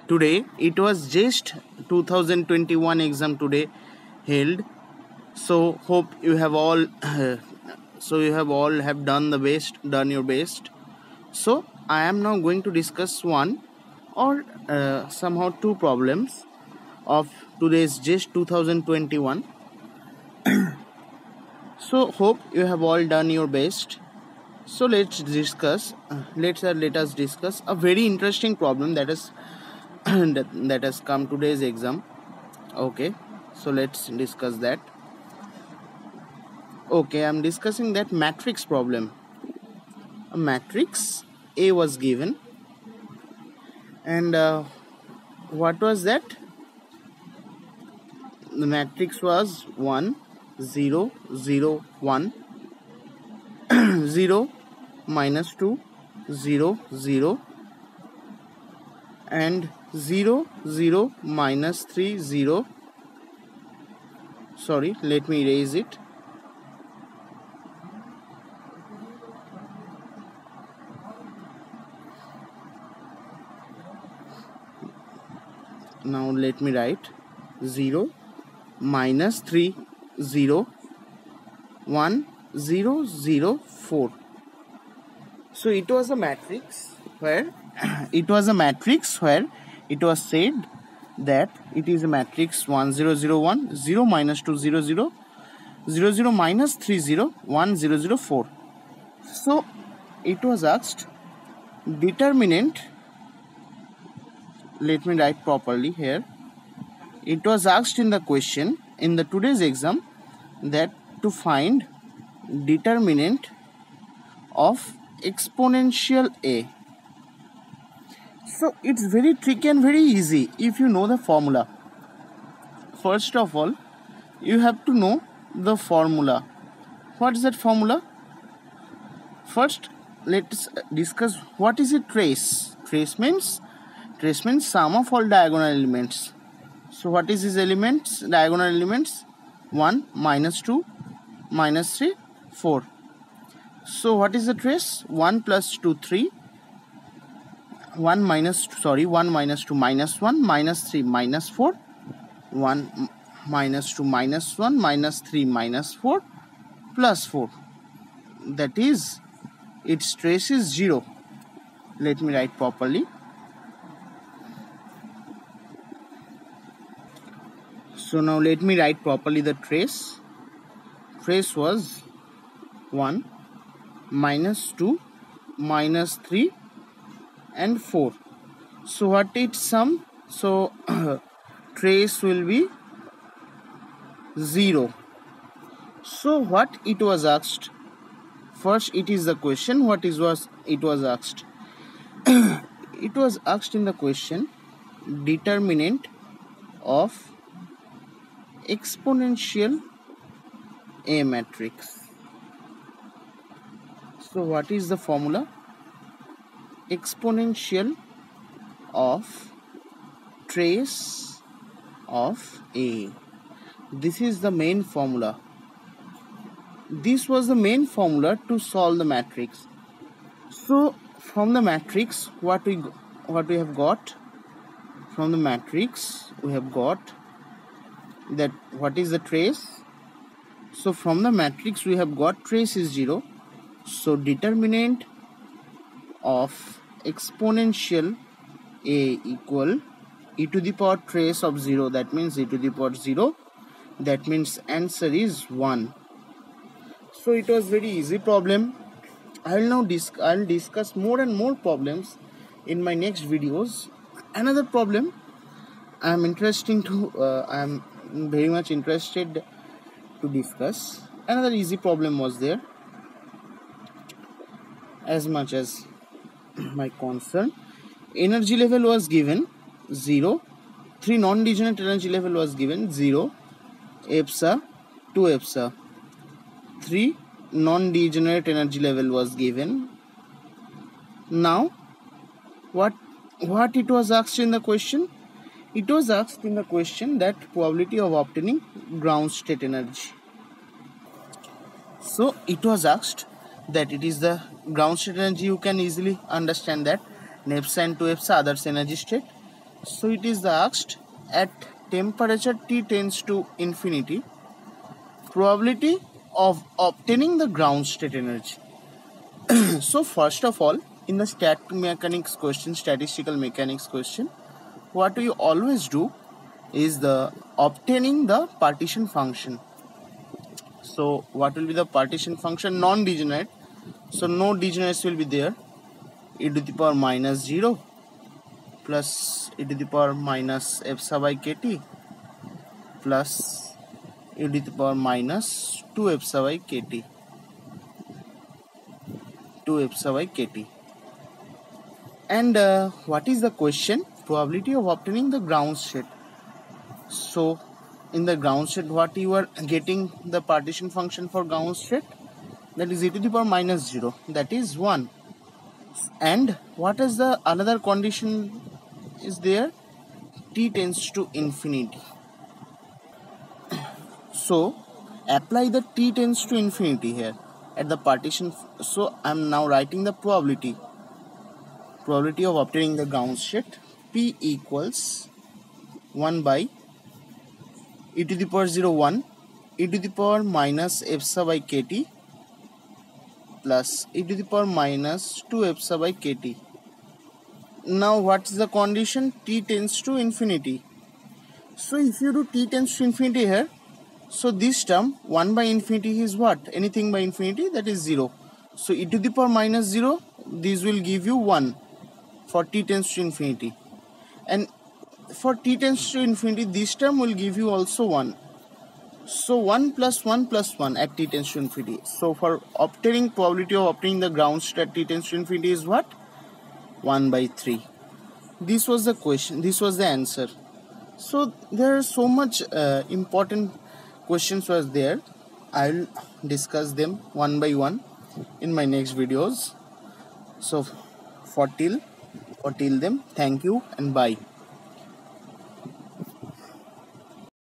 today. It was just 2021 exam today held. So hope you have all have done the best, done your best. So I am now going to discuss one or somehow two problems of today's just 2021. So hope you have all done your best. So let's discuss. Let us discuss a very interesting problem that is that has come today's exam. Okay, so let's discuss that. Okay, I'm discussing that matrix problem. A matrix A was given, and what was that? The matrix was 1 0 0 1 0 minus 2 0 0 and 0 0 minus 3 0. Sorry, let me erase it. Now let me write 0 minus 3 0 1 0 0 4. So it was a matrix where it was said that it is a matrix 1 0 0 1 0 minus 2 0 0 0 0 minus 3 0 1 0 0 4. So it was asked determinant. Let me write properly here. It was asked in the question in the today's exam that to find determinant of exponential A. So it's very tricky and very easy if you know the formula. First of all, you have to know the formula. What is that formula? First, let's discuss what is a trace. Trace means sum of all diagonal elements. So what is these elements? Diagonal elements 1 minus 2 minus 3 4. So what is the trace? 1 plus 2 3, 1 minus 2 minus 1 minus 3 minus 4, 1 minus 2 minus 1 minus 3 minus 4 plus 4. That is, its trace is 0. Let me write properly. So now let me write properly the trace. Trace was 1 minus 2 minus 3 and 4. So what its sum? So trace will be 0. So what it was asked? First, it is the question. What it was asked? It was asked in the question determinant of exponential A matrix. So what is the formula? Exponential of trace of A. This is the main formula. This was the main formula to solve the matrix. So from the matrix, what we have got? From the matrix, we have got that what is the trace? So from the matrix we have got trace is 0. So determinant of exponential A equal e to the power trace of 0. That means e to the power 0. That means answer is 1. So it was very easy problem. I'll discuss more and more problems in my next videos. Another problem I am very much interested to discuss. Another easy problem was there. As much as my concern, energy level was given 0, 3 non-degenerate energy level was given 0, EPSA, 2 EPSA, 3 non-degenerate energy level was given. Now what it was asked in the question? It was asked in the question that probability of obtaining ground state energy. So it was asked that it is the ground state energy. You can easily understand that EPSA and 2 EPSA others energy state. So it is asked, at temperature T tends to infinity, probability of obtaining the ground state energy. So first of all, in the statistical mechanics question, what we always do is the obtaining the partition function. So what will be the partition function? Non-degenerate. So no degenerates will be there. E to the power minus 0 plus e to the power minus f sub I kt plus e to the power minus 2 f sub I kt. 2 f sub I kt. And what is the question? Probability of obtaining the ground state. So in the ground state, what you are getting the partition function for ground state? That is e to the power minus 0, that is 1. And what is the another condition is there? T tends to infinity. So apply the T tends to infinity here at the partition. So I am now writing the probability of obtaining the ground state. P equals 1 by e to the power 0 1 e to the power minus f sub I kt plus e to the power minus 2 f sub I kt. Now what is the condition? T tends to infinity. So if you do T tends to infinity here, so this term 1 by infinity is what? Anything by infinity, that is 0. So e to the power minus 0, this will give you 1 for T tends to infinity. And for T tends to infinity, this term will give you also 1. So 1 plus 1 plus 1 at T tends to infinity. So for obtaining probability of obtaining the ground state at T tends to infinity is what? 1 by 3. This was the question. This was the answer. So there are so much important questions was there. I'll discuss them one by one in my next videos. So for till them, thank you and bye.